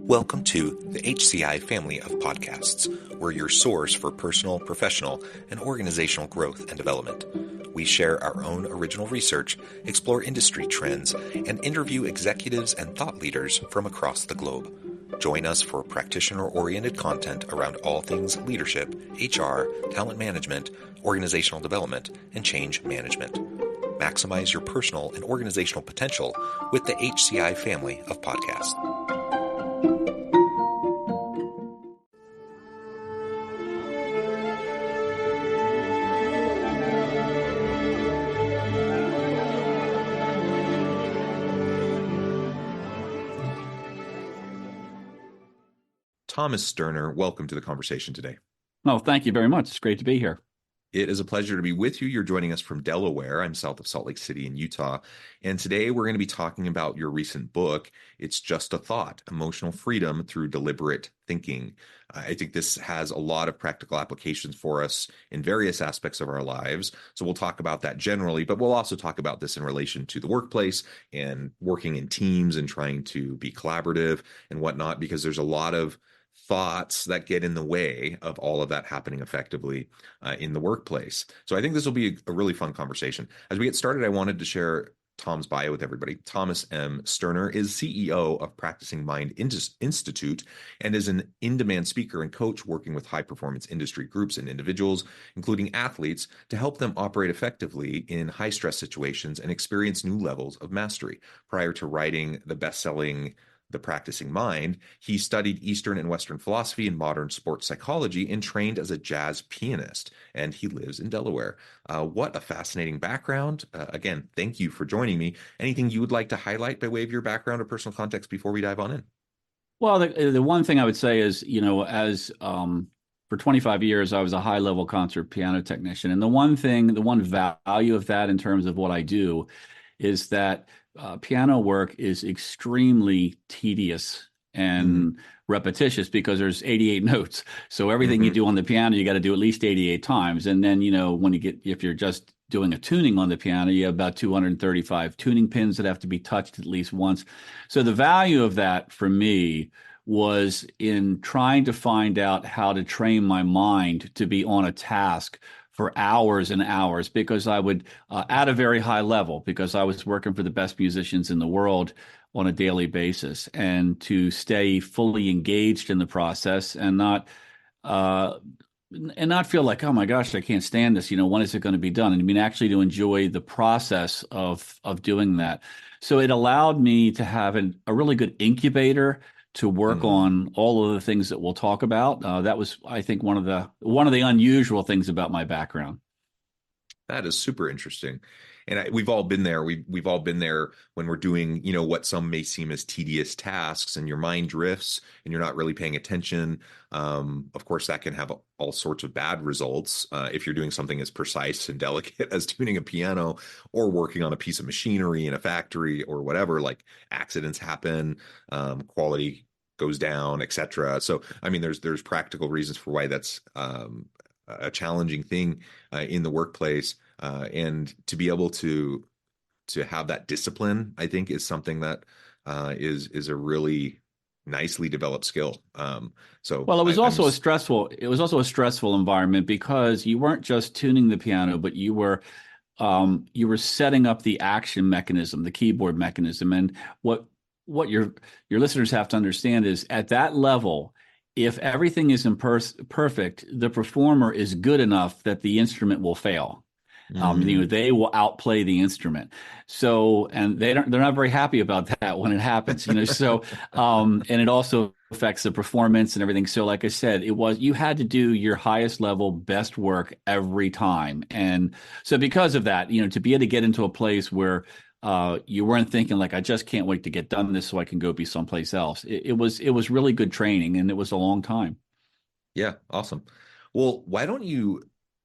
Welcome to the HCI family of podcasts. We're your source for personal, professional, and organizational growth and development. We share our own original research, explore industry trends, and interview executives and thought leaders from across the globe. Join us for practitioner-oriented content around all things leadership, HR, talent management, organizational development, and change management. Maximize your personal and organizational potential with the HCI family of podcasts. Thomas Sterner, welcome to the conversation today. Oh, thank you very much. It's great to be here. It is a pleasure to be with you. You're joining us from Delaware. I'm south of Salt Lake City in Utah. And today we're going to be talking about your recent book, It's Just a Thought, Emotional Freedom Through Deliberate Thinking. I think this has a lot of practical applications for us in various aspects of our lives. So we'll talk about that generally, but we'll also talk about this in relation to the workplace and working in teams and trying to be collaborative and whatnot, because there's a lot of thoughts that get in the way of all of that happening effectively in the workplace. So I think this will be a really fun conversation. As we get started, I wanted to share Tom's bio with everybody. Thomas M. Sterner is CEO of Practicing Mind Institute and is an in-demand speaker and coach working with high-performance industry groups and individuals, including athletes, to help them operate effectively in high-stress situations and experience new levels of mastery. Prior to writing the bestselling The Practicing Mind, he studied Eastern and Western philosophy and modern sports psychology and trained as a jazz pianist, and he lives in Delaware. What a fascinating background. Again, thank you for joining me. Anything you would like to highlight by way of your background or personal context before we dive on in? Well, the one thing I would say is, as for 25 years, I was a high-level concert piano technician. And the one value of that in terms of what I do is that piano work is extremely tedious and repetitious because there's 88 notes. So everything you do on the piano, you got to do at least 88 times. And then, if you're just doing a tuning on the piano, you have about 235 tuning pins that have to be touched at least once. So the value of that for me was in trying to find out how to train my mind to be on a task for hours and hours, because I would, at a very high level, because I was working for the best musicians in the world on a daily basis, and to stay fully engaged in the process and not feel like, oh my gosh, I can't stand this. When is it going to be done? And I mean, actually to enjoy the process of doing that. So it allowed me to have a really good incubator to work on all of the things that we'll talk about. That was, I think, one of the unusual things about my background. That is super interesting. And we've all been there. We've all been there when we're doing, what some may seem as tedious tasks, and your mind drifts and you're not really paying attention. Of course, that can have all sorts of bad results if you're doing something as precise and delicate as tuning a piano or working on a piece of machinery in a factory or whatever. Like, accidents happen, quality goes down, etc. So, I mean, there's practical reasons for why that's a challenging thing in the workplace, and to be able to have that discipline, I think, is something that is a really nicely developed skill. Well, it was also a stressful environment, because you weren't just tuning the piano, but you were setting up the action mechanism, the keyboard mechanism. And what your listeners have to understand is, at that level, if everything isn't perfect, the performer is good enough that the instrument will fail. They will outplay the instrument. So, and they're not very happy about that when it happens, so, and it also affects the performance and everything. So like I said, you had to do your highest level, best work every time. And so because of that, to be able to get into a place where you weren't thinking like, I just can't wait to get done this so I can go be someplace else. It was really good training, and it was a long time. Yeah, awesome. Well, why don't you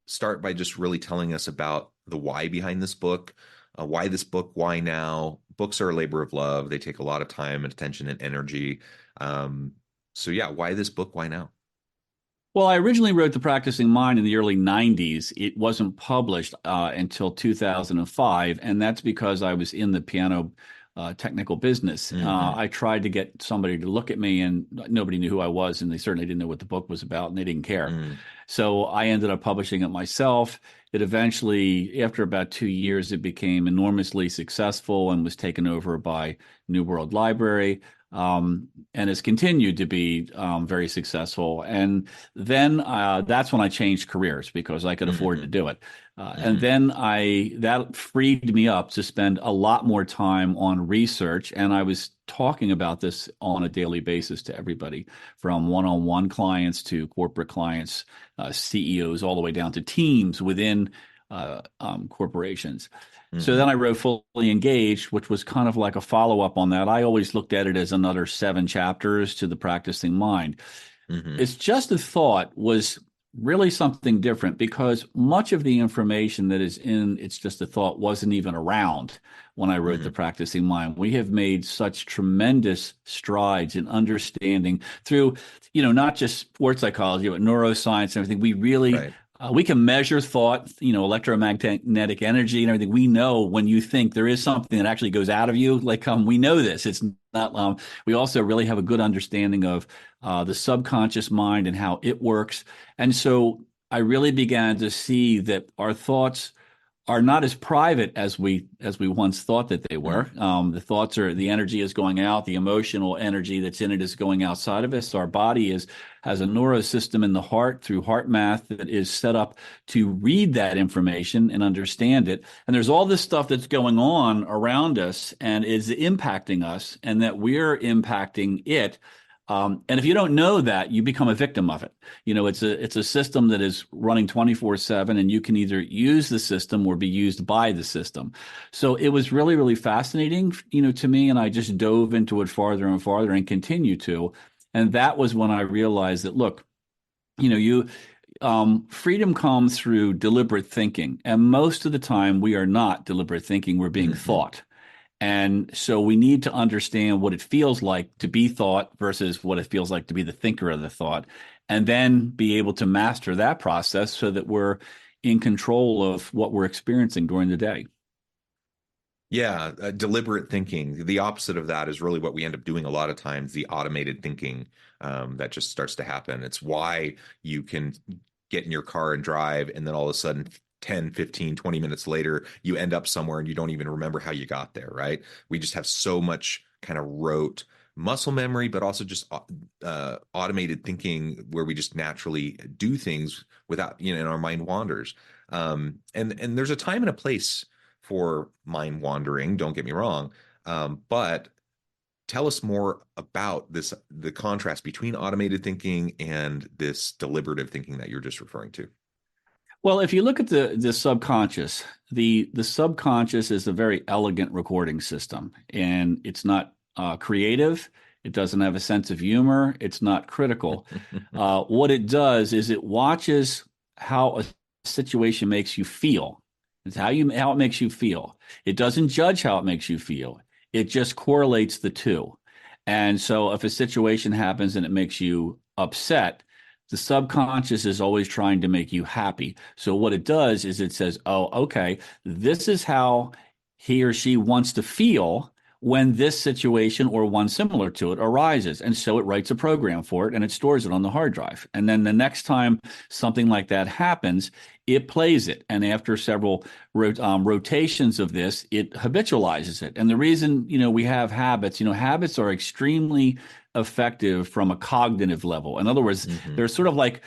start by just really telling us about the why behind this book? Why this book? Why now? Books are a labor of love. They take a lot of time and attention and energy. So yeah, why this book? Why now? Well, I originally wrote The Practicing Mind in the early 90s. It wasn't published until 2005, and that's because I was in the piano technical business. Hmm. I tried to get somebody to look at me, and nobody knew who I was, and they certainly didn't know what the book was about, and they didn't care. Mm. So I ended up publishing it myself. It eventually, after about 2 years, it became enormously successful and was taken over by New World Library. And has continued to be very successful. And then that's when I changed careers because I could afford to Hmm. do it. And Hmm. then that freed me up to spend a lot more time on research. And I was talking about this on a daily basis to everybody, from one-on-one clients to corporate clients, CEOs, all the way down to teams within corporations. So then Hmm. I wrote Fully Engaged, which was kind of like a follow-up on that. I always looked at it as another 7 chapters to the Practicing Mind. Hmm. It's Just a Thought was really something different because much of the information that is in It's Just a Thought wasn't even around when I wrote The Hmm. Practicing Mind. We have made such tremendous strides in understanding through, not just sports psychology, but neuroscience and everything. Right. We can measure thought, electromagnetic energy and everything. We know when you think there is something that actually goes out of you. Like we know this. It's not. We also really have a good understanding of the subconscious mind and how it works. And so I really began to see that our thoughts are not as private as we once thought that they were. Mm. The thoughts are the energy is going out, the emotional energy that's in it is going outside of us. Our body has a neurosystem in the heart through heart math that is set up to read that information and understand it. And there's all this stuff that's going on around us and is impacting us, and that we're impacting it. And if you don't know that, you become a victim of it. It's a system that is running 24/7, and you can either use the system or be used by the system. So it was really, really fascinating, to me, and I just dove into it farther and farther and continue to. And that was when I realized that, look, you freedom comes through deliberate thinking, and most of the time we are not deliberate thinking; we're being Hmm. thought. And so we need to understand what it feels like to be thought versus what it feels like to be the thinker of the thought, and then be able to master that process so that we're in control of what we're experiencing during the day. Yeah, deliberate thinking. The opposite of that is really what we end up doing a lot of times, the automated thinking that just starts to happen. It's why you can get in your car and drive, and then all of a sudden, 10, 15, 20 minutes later, you end up somewhere and you don't even remember how you got there, right? We just have so much kind of rote muscle memory, but also just automated thinking where we just naturally do things without, and our mind wanders. And there's a time and a place for mind wandering, don't get me wrong. But tell us more about the contrast between automated thinking and this deliberative thinking that you're just referring to. Well, if you look at the subconscious, the subconscious is a very elegant recording system, and it's not creative. It doesn't have a sense of humor. It's not critical. What it does is it watches how a situation makes you feel. It's how it makes you feel. It doesn't judge how it makes you feel. It just correlates the two. And so, if a situation happens and it makes you upset, the subconscious is always trying to make you happy. So what it does is it says, oh, okay, this is how he or she wants to feel when this situation or one similar to it arises. And so it writes a program for it and it stores it on the hard drive. And then the next time something like that happens, it plays it. And after several rotations of this, it habitualizes it. And the reason, we have habits, habits are extremely effective from a cognitive level. In other words, Hmm. they're sort of like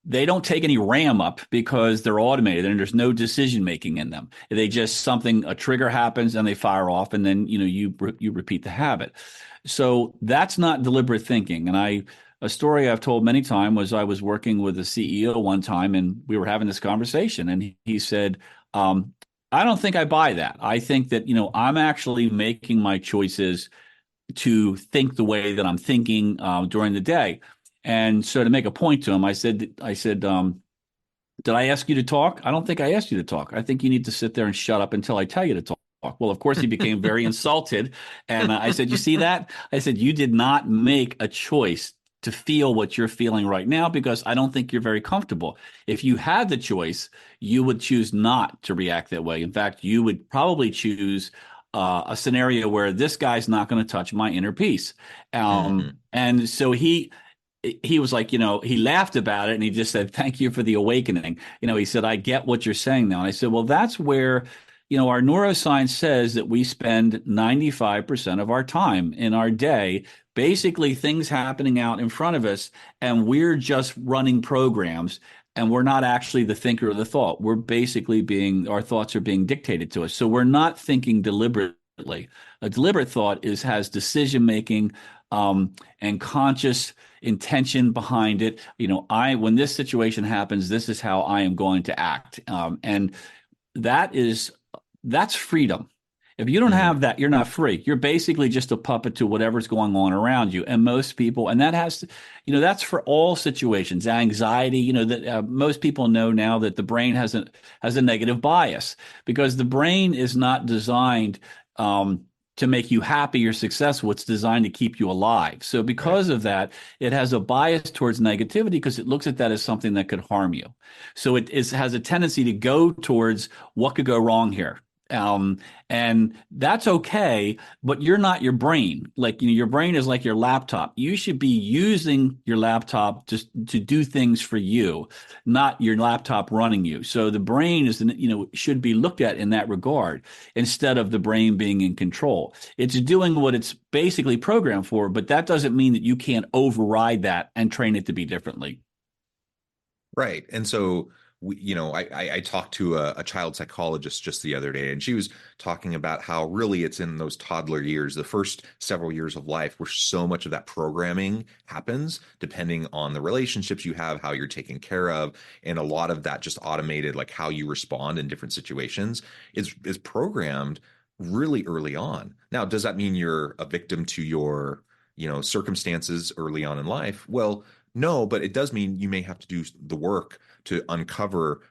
they don't take any RAM up because they're automated and there's no decision making in them. They just a trigger happens and they fire off, and then you repeat the habit. So that's not deliberate thinking. And a story I've told many times was I was working with a CEO one time and we were having this conversation, and he said, I don't think I buy that. I think that, I'm actually making my choices to think the way that I'm thinking during the day. And so to make a point to him, I said, did I ask you to talk? I don't think I asked you to talk. I think you need to sit there and shut up until I tell you to talk. Well, of course, he became very insulted. And I said, you see that? I said, you did not make a choice to feel what you're feeling right now because I don't think you're very comfortable. If you had the choice, you would choose not to react that way. In fact, you would probably choose a scenario where this guy's not going to touch my inner peace. Hmm. And so he was like, he laughed about it and he just said, "Thank you for the awakening." He said, "I get what you're saying now." And I said, "Well, that's where, our neuroscience says that we spend 95% of our time in our day, basically things happening out in front of us, and we're just running programs. And we're not actually the thinker of the thought. We're basically our thoughts are being dictated to us. So we're not thinking deliberately. A deliberate thought has decision making, and conscious intention behind it. When this situation happens, this is how I am going to act. And that is that's freedom. If you don't Hmm. have that, you're not free. You're basically just a puppet to whatever's going on around you. And most people, and that has to, that's for all situations. Anxiety, that most people know now that the brain has a negative bias, because the brain is not designed to make you happy or successful. It's designed to keep you alive. So Right. because of that, it has a bias towards negativity because it looks at that as something that could harm you. So has a tendency to go towards what could go wrong here. Um, and that's okay, but you're not your brain. Like, your brain is like your laptop. You should be using your laptop to do things for you, not your laptop running you. So the brain should be looked at in that regard instead of the brain being in control. It's doing what it's basically programmed for, but that doesn't mean that you can't override that and train it to be differently. Right. And so, I talked to a child psychologist just the other day, and she was talking about how really it's in those toddler years, the first several years of life, where so much of that programming happens, depending on the relationships you have, how you're taken care of, and a lot of that just automated, like how you respond in different situations, is programmed really early on. Now, does that mean you're a victim to your, circumstances early on in life? Well, no, but it does mean you may have to do the work to uncover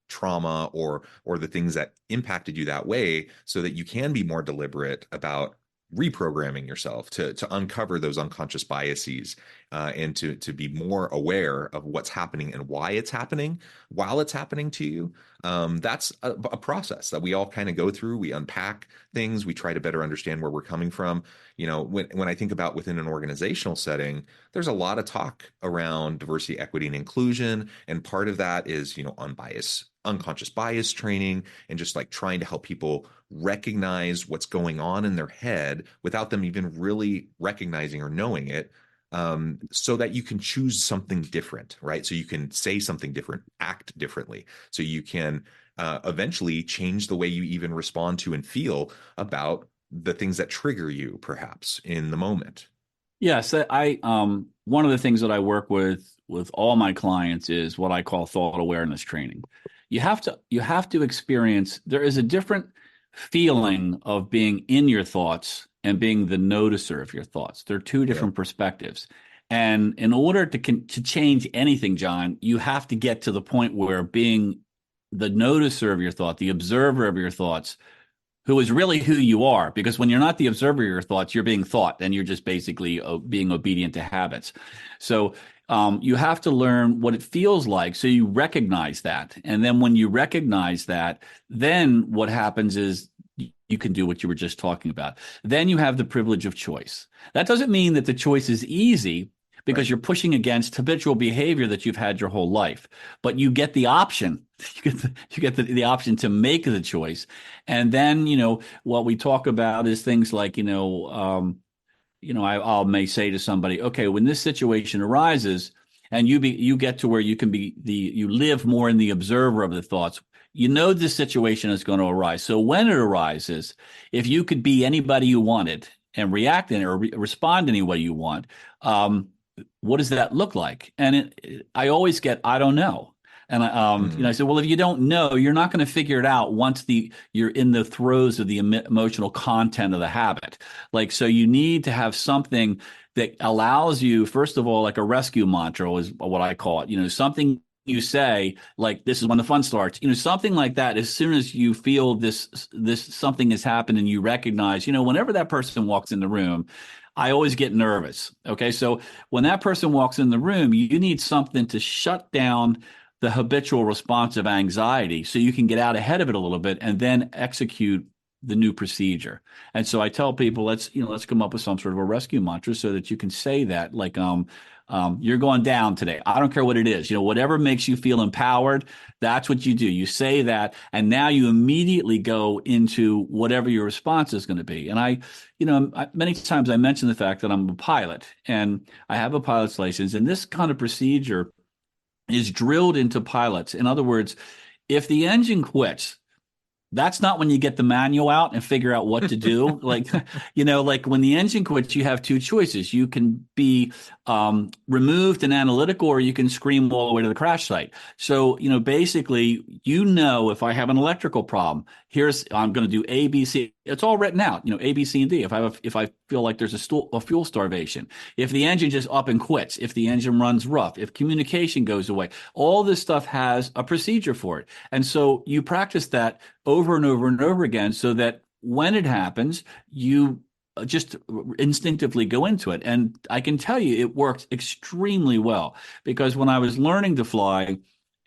trauma or the things that impacted you that way so that you can be more deliberate about reprogramming yourself to uncover those unconscious biases, and to be more aware of what's happening and why it's happening while it's happening to you. That's a process that we all kind of go through. We unpack things, we try to better understand where we're coming from. When I think about within an organizational setting, there's a lot of talk around diversity, equity, and inclusion. And part of that is, unbiased, unconscious bias training, and just like trying to help people recognize what's going on in their head without them even really recognizing or knowing it, so that you can choose something different, right? So you can say something different, act differently. So you can eventually change the way you even respond to and feel about the things that trigger you, perhaps in the moment. Yes, one of the things that I work with all my clients is what I call thought awareness training. You have to experience, there is a different feeling of being in your thoughts and being the noticer of your thoughts. They're two Yeah. different perspectives. And in order to change anything, John, you have to get to the point where being the noticer of your thought, the observer of your thoughts, who is really who you are. Because when you're not the observer of your thoughts, you're being thought, and you're just basically being obedient to habits. So you have to learn what it feels like so you recognize that. And then when you recognize that, then what happens is you can do what you were just talking about. Then you have the privilege of choice. That doesn't mean that the choice is easy, because Right. you're pushing against habitual behavior that you've had your whole life. But you get the option. You get the option to make the choice. And then, what we talk about is things like, I may say to somebody, okay, when this situation arises, and you get to where you live more in the observer of the thoughts. This situation is going to arise. So when it arises, if you could be anybody you wanted and react in or respond any way you want, what does that look like? And I always get, I don't know. And I Mm. said, well, if you don't know, you're not going to figure it out once you're in the throes of the emotional content of the habit. Like, so you need to have something that allows you, first of all, like a rescue mantra is what I call it. Something you say, like, this is when the fun starts. Something like that. As soon as you feel this something has happened and you recognize, whenever that person walks in the room, I always get nervous. Okay, so when that person walks in the room, you need something to shut down the habitual response of anxiety so you can get out ahead of it a little bit and then execute the new procedure. And so I tell people, let's come up with some sort of a rescue mantra so that you can say that, like, you're going down today. I don't care what it is. Whatever makes you feel empowered, that's what you do. You say that, and now you immediately go into whatever your response is going to be. And many times I mention the fact that I'm a pilot and I have a pilot's license, and this kind of procedure is drilled into pilots. In other words, if the engine quits, that's not when you get the manual out and figure out what to do. Like, like when the engine quits, you have two choices. You can be removed and analytical, or you can scream all the way to the crash site. So, basically, if I have an electrical problem, I'm going to do A, B, C. It's all written out, A, B, C, and D. If I feel like there's a fuel starvation, if the engine just up and quits, if the engine runs rough, if communication goes away, all this stuff has a procedure for it. And so you practice that over and over and over again so that when it happens, you just instinctively go into it. And I can tell you it worked extremely well, because when I was learning to fly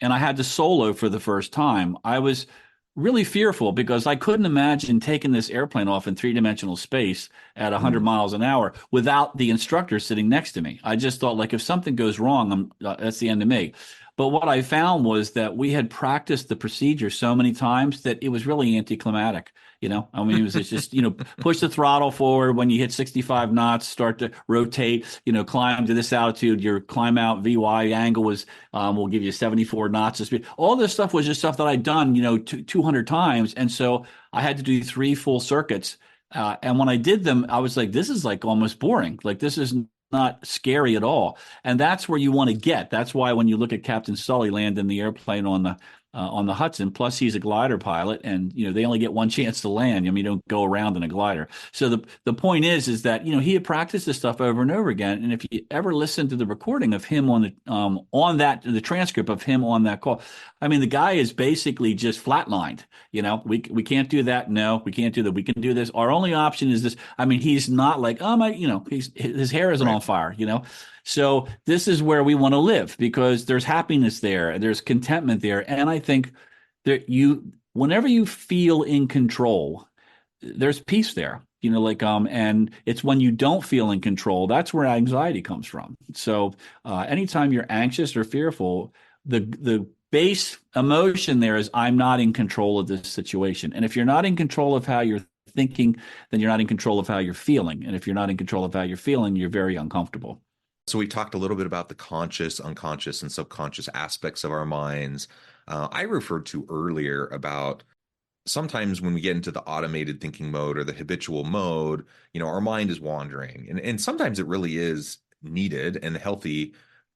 and I had to solo for the first time, I was really fearful because I couldn't imagine taking this airplane off in three-dimensional space at 100 miles an hour without the instructor sitting next to me. I just thought, like, if something goes wrong, that's the end of me. But what I found was that we had practiced the procedure so many times that it was really anticlimactic. I mean, it's just, push the throttle forward when you hit 65 knots, start to rotate, climb to this altitude, your climb out VY angle will give you 74 knots of speed. All this stuff was just stuff that I'd done, 200 times. And so I had to do 3 full circuits. And when I did them, I was like, this is like almost boring. Like, this is not scary at all. And that's where you want to get. That's why when you look at Captain Sully landing the airplane on the Hudson, plus he's a glider pilot, and they only get one chance to land. I mean, you don't go around in a glider. So the point is that he had practiced this stuff over and over again. And if you ever listen to the recording of him the transcript of him on that call, I mean, the guy is basically just flatlined. We can't do that. No, we can't do that. We can do this. Our only option is this. I mean, he's not like, his hair isn't on fire. So this is where we want to live, because there's happiness there, there's contentment there, and I think that whenever you feel in control, there's peace there. And it's when you don't feel in control, that's where anxiety comes from. So anytime you're anxious or fearful, the base emotion there is, I'm not in control of this situation. And if you're not in control of how you're thinking, then you're not in control of how you're feeling. And if you're not in control of how you're feeling, you're very uncomfortable. So we talked a little bit about the conscious, unconscious, and subconscious aspects of our minds. I referred to earlier about sometimes when we get into the automated thinking mode or the habitual mode, our mind is wandering. And sometimes it really is needed and healthy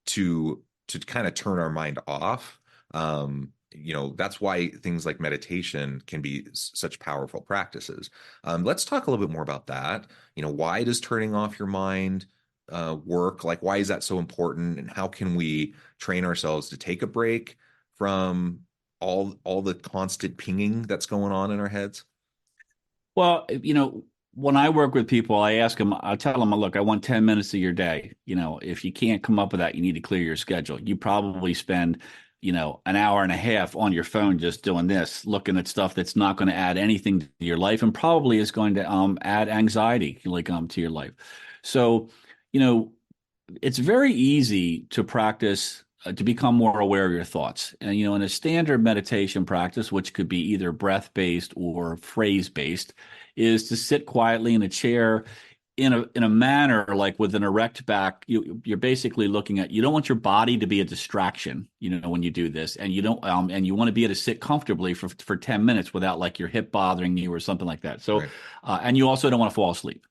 to kind of turn our mind off. That's why things like meditation can be such powerful practices. Let's talk a little bit more about that. Why does turning off your mind work? Like, why is that so important? And how can we train ourselves to take a break from all the constant pinging that's going on in our heads? Well, when I work with people, I tell them, look, I want 10 minutes of your day. If you can't come up with that, you need to clear your schedule. You probably spend, an hour and a half on your phone just doing this, looking at stuff that's not going to add anything to your life, and probably is going to add anxiety to your life. So, it's very easy to practice to become more aware of your thoughts. And, in a standard meditation practice, which could be either breath-based or phrase-based, is to sit quietly in a chair in a manner like with an erect back. You're basically looking at, you don't want your body to be a distraction, when you do this, and you don't and you want to be able to sit comfortably for 10 minutes without like your hip bothering you or something like that. So, right. And you also don't want to fall asleep.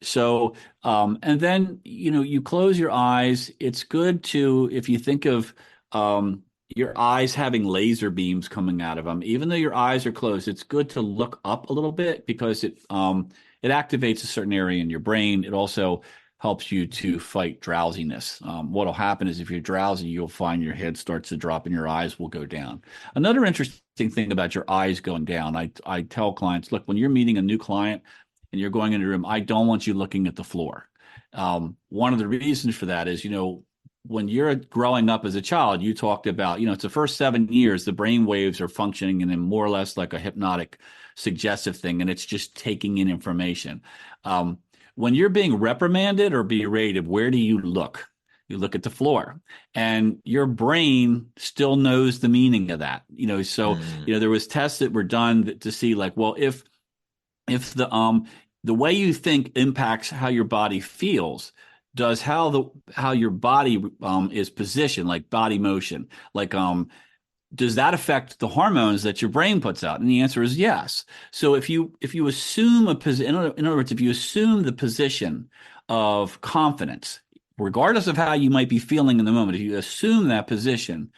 So, and then, you close your eyes. It's good to, if you think of your eyes having laser beams coming out of them, even though your eyes are closed, it's good to look up a little bit, because it activates a certain area in your brain. It also helps you to fight drowsiness. What'll happen is if you're drowsy, you'll find your head starts to drop and your eyes will go down. Another interesting thing about your eyes going down, I tell clients, look, when you're meeting a new client and you're going into a room, I don't want you looking at the floor. One of the reasons for that is, when you're growing up as a child, you talked about, it's the first 7 years, the brain waves are functioning and then more or less like a hypnotic, suggestive thing, and it's just taking in information. When you're being reprimanded or berated, where do you look? You look at the floor, and your brain still knows the meaning of that. So Mm, there was tests that were done to see, like, well, if the way you think impacts how your body feels, does how your body is positioned, like body motion, like does that affect the hormones that your brain puts out? And the answer is yes. So if you assume a position, in other words, if you assume the position of confidence, regardless of how you might be feeling in the moment, if you assume that position,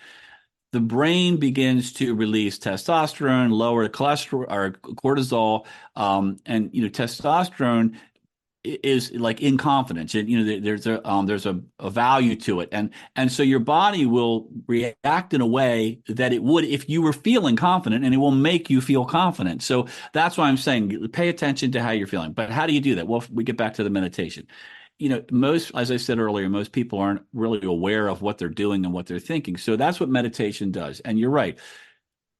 the brain begins to release testosterone, lower cholesterol or cortisol, and testosterone is like in confidence, and there's a value to it, and so your body will react in a way that it would if you were feeling confident, and it will make you feel confident. So that's why I'm saying pay attention to how you're feeling. But how do you do that? Well, we get back to the meditation. Most, as I said earlier, most people aren't really aware of what they're doing and what they're thinking. So that's what meditation does. And you're right.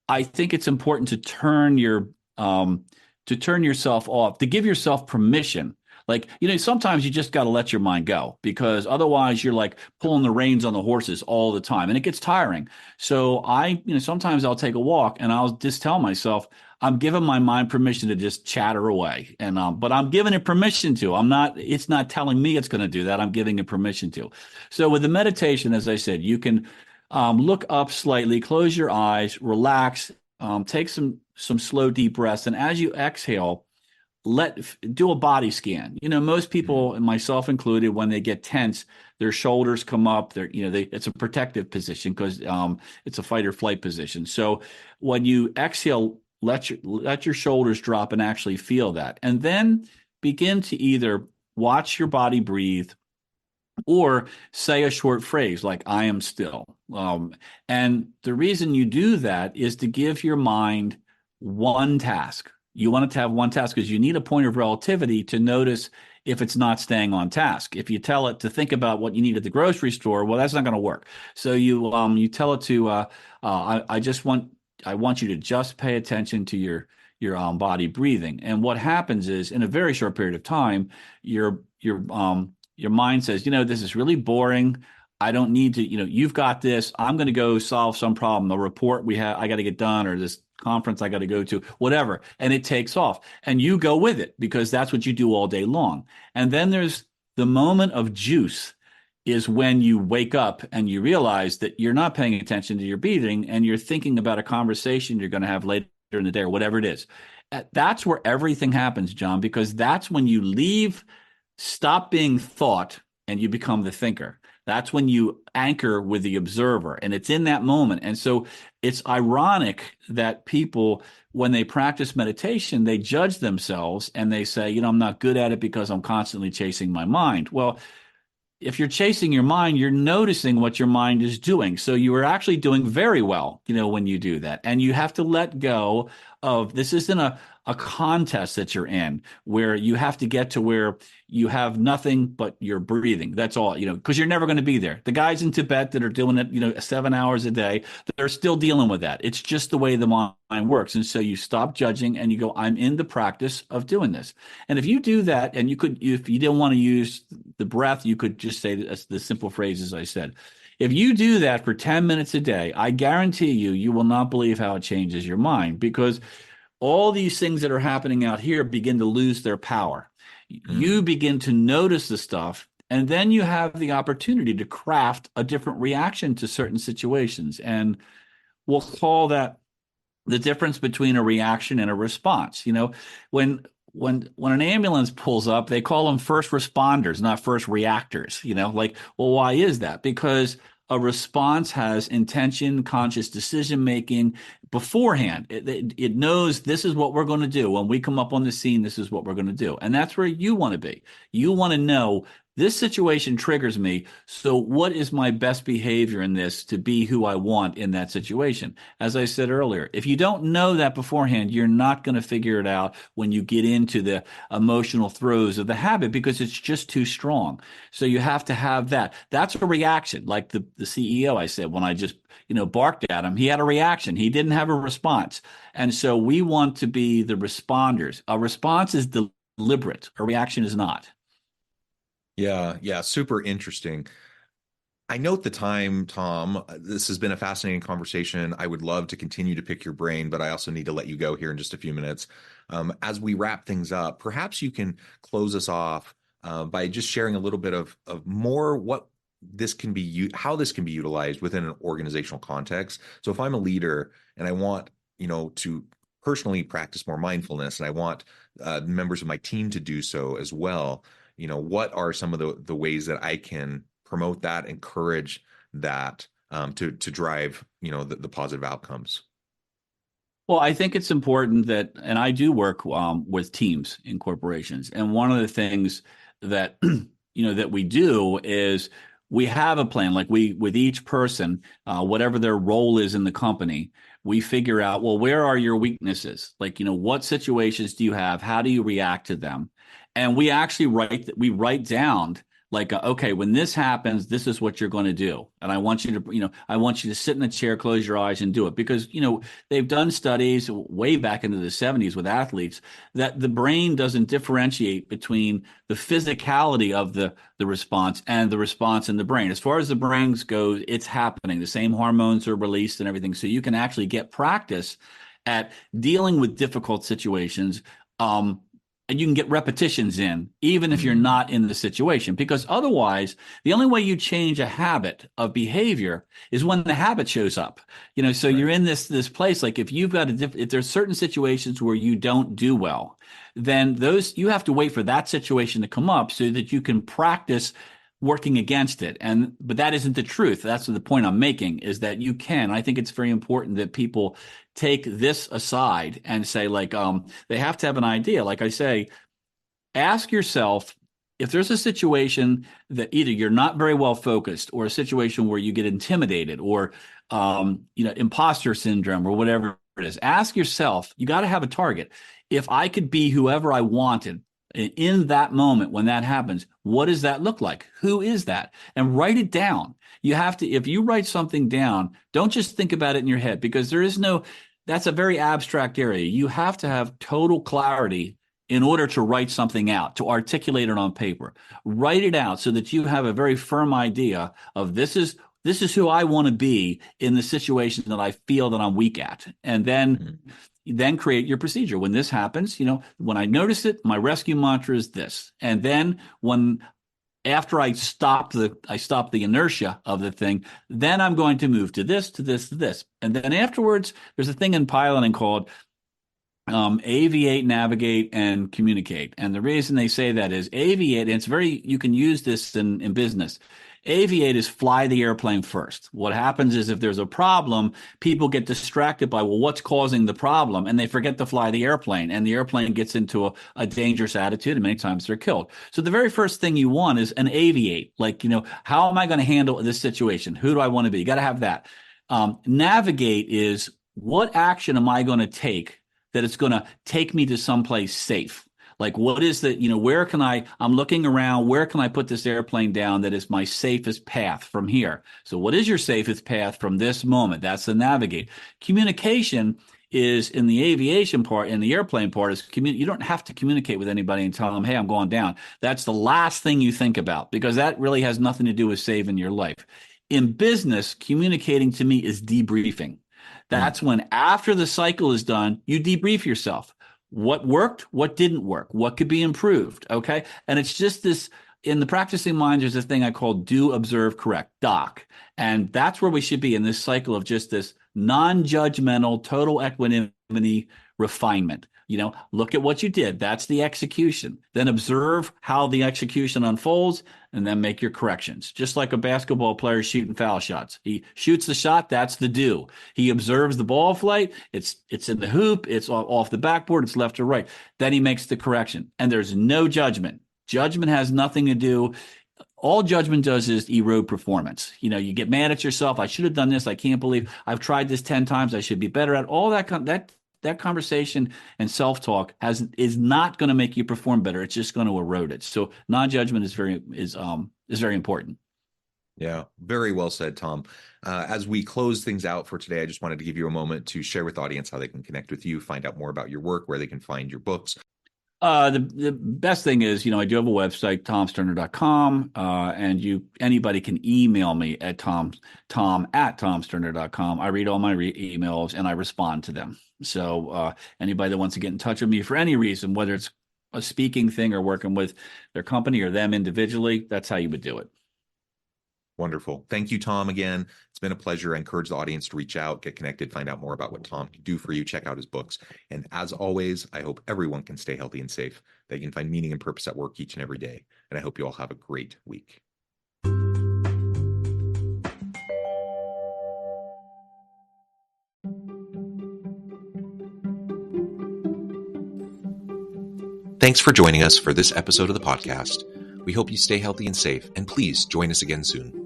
I think it's important to turn yourself off, to give yourself permission. Like, sometimes you just got to let your mind go, because otherwise you're like pulling the reins on the horses all the time and it gets tiring. So sometimes I'll take a walk and I'll just tell myself, I'm giving my mind permission to just chatter away. But I'm giving it permission to. It's not telling me it's going to do that. I'm giving it permission to. So with the meditation, as I said, you can look up slightly, close your eyes, relax, take some slow, deep breaths. And as you exhale, do a body scan. Most mm, people, and myself included, when they get tense, their shoulders come up. It's a protective position because it's a fight or flight position. So when you exhale, let your shoulders drop and actually feel that, and then begin to either watch your body breathe or say a short phrase like "I am still." And the reason you do that is to give your mind one task. You want it to have one task because you need a point of relativity to notice if it's not staying on task. If you tell it to think about what you need at the grocery store, well, that's not going to work. So you tell it to I want you to just pay attention to your body breathing. And what happens is, in a very short period of time, your mind says, this is really boring. I don't need to, you've got this. I'm going to go solve some problem. The report I got to get done, or this conference I got to go to, whatever. And it takes off and you go with it because that's what you do all day long. And then there's the moment of juice, is when you wake up and you realize that you're not paying attention to your breathing and you're thinking about a conversation you're going to have later in the day or whatever it is. That's where everything happens, John, because that's when you stop being thought and you become the thinker. That's when you anchor with the observer, and it's in that moment. And so it's ironic that people, when they practice meditation, they judge themselves and they say, I'm not good at it because I'm constantly chasing my mind. Well, if you're chasing your mind, you're noticing what your mind is doing. So you are actually doing very well, when you do that. And you have to let go of, this isn't a contest that you're in where you have to get to where you have nothing but your breathing. That's all, because you're never going to be there. The guys in Tibet that are doing it, 7 hours a day, they're still dealing with that. It's just the way the mind works. And so you stop judging and you go, I'm in the practice of doing this. And if you do that, and if you didn't want to use the breath, you could just say the simple phrases I said. If you do that for 10 minutes a day, I guarantee you will not believe how it changes your mind, because all these things that are happening out here begin to lose their power. You mm. begin to notice the stuff, and then you have the opportunity to craft a different reaction to certain situations. And we'll call that the difference between a reaction and a response. When an ambulance pulls up, they call them first responders, not first reactors. Like, well, why is that? Because a response has intention, conscious decision making beforehand. It knows this is what we're going to do. When we come up on the scene, this is what we're going to do. And that's where you want to be. You want to know this situation triggers me. So what is my best behavior in this to be who I want in that situation? As I said earlier, if you don't know that beforehand, you're not going to figure it out when you get into the emotional throes of the habit because it's just too strong. So you have to have that. That's a reaction. Like the CEO I said, when I just, barked at him, he had a reaction. He didn't have a response. And so we want to be the responders. A response is deliberate. A reaction is not. Yeah, yeah, super interesting. I note the time, Tom. This has been a fascinating conversation. I would love to continue to pick your brain, but I also need to let you go here in just a few minutes. As we wrap things up, perhaps you can close us off by just sharing a little bit of more what this can be, how this can be utilized within an organizational context. So if I'm a leader and I want, to personally practice more mindfulness, and I want members of my team to do so as well, what are some of the ways that I can promote that, encourage that to drive, the positive outcomes? Well, I think it's important that, and I do work with teams in corporations, and one of the things that that we do is we have a plan. Like with each person, whatever their role is in the company, we figure out, well, where are your weaknesses? Like, what situations do you have? How do you react to them? And we actually write down like, okay, when this happens, this is what you're going to do. And I want you to, I want you to sit in a chair, close your eyes and do it because, they've done studies way back into the 70s with athletes that the brain doesn't differentiate between the physicality of the response and the response in the brain. As far as the brains go, it's happening. The same hormones are released and everything. So you can actually get practice at dealing with difficult situations. And you can get repetitions in, even if you're Mm, not in the situation, because otherwise, the only way you change a habit of behavior is when the habit shows up. So right. you're in this place. Like if you've got if there's certain situations where you don't do well, then you have to wait for that situation to come up so that you can practice working against it. But that isn't the truth. That's the point I'm making is that you can. I think it's very important that people take this aside and say like they have to have an idea. Like I say, ask yourself if there's a situation that either you're not very well focused or a situation where you get intimidated or imposter syndrome or whatever it is. Ask yourself, you got to have a target. If I could be whoever I wanted in that moment when that happens, what does that look like? Who is that? And write it down. You have to, if you write something down, don't just think about it in your head because that's a very abstract area. You have to have total clarity in order to write something out, to articulate it on paper. Write it out so that you have a very firm idea of this is who I want to be in the situation that I feel that I'm weak at. And then create your procedure. When this happens, when I notice it, my rescue mantra is this. And then after I stop the inertia of the thing, then I'm going to move to this, to this, to this. And then afterwards, there's a thing in piloting called aviate, navigate, and communicate. And the reason they say that is aviate, and you can use this in business. Aviate is fly the airplane first. What happens is if there's a problem, people get distracted by, well, what's causing the problem? And they forget to fly the airplane. And the airplane gets into a dangerous attitude, and many times they're killed. So the very first thing you want is an aviate. Like, how am I going to handle this situation? Who do I want to be? You got to have that. Navigate is what action am I going to take that it's going to take me to someplace safe? Like, what is where can I'm looking around, where can I put this airplane down that is my safest path from here? So what is your safest path from this moment? That's the navigate. Communication is in the aviation part, in the airplane part is you don't have to communicate with anybody and tell them, hey, I'm going down. That's the last thing you think about because that really has nothing to do with saving your life. In business, communicating to me is debriefing. Mm, That's when after the cycle is done, you debrief yourself. What worked? What didn't work? What could be improved? Okay. And it's just this in the practicing mind, there's this thing I call do, observe, correct, doc. And that's where we should be in this cycle of just this non-judgmental, total equanimity refinement. Look at what you did. That's the execution. Then observe how the execution unfolds and then make your corrections. Just like a basketball player shooting foul shots. He shoots the shot, that's the do. He observes the ball flight, it's in the hoop, it's off the backboard, it's left or right. Then he makes the correction. And there's no judgment. Judgment has nothing to do all judgment does is erode performance. You get mad at yourself. I should have done this. I can't believe I've tried this 10 times. I should be better at all that conversation and self-talk is not going to make you perform better. It's just going to erode it. So non-judgment is very important. Yeah, very well said, Tom. As we close things out for today, I just wanted to give you a moment to share with the audience how they can connect with you, find out more about your work, where they can find your books. The best thing is, I do have a website, tomsterner.com, and anybody can email me at tom@tomsterner.com. I read all my emails and I respond to them. So anybody that wants to get in touch with me for any reason, whether it's a speaking thing or working with their company or them individually, that's how you would do it. Wonderful. Thank you, Tom, again. It's been a pleasure. I encourage the audience to reach out, get connected, find out more about what Tom can do for you, check out his books. And as always, I hope everyone can stay healthy and safe, that you can find meaning and purpose at work each and every day. And I hope you all have a great week. Thanks for joining us for this episode of the podcast. We hope you stay healthy and safe, and please join us again soon.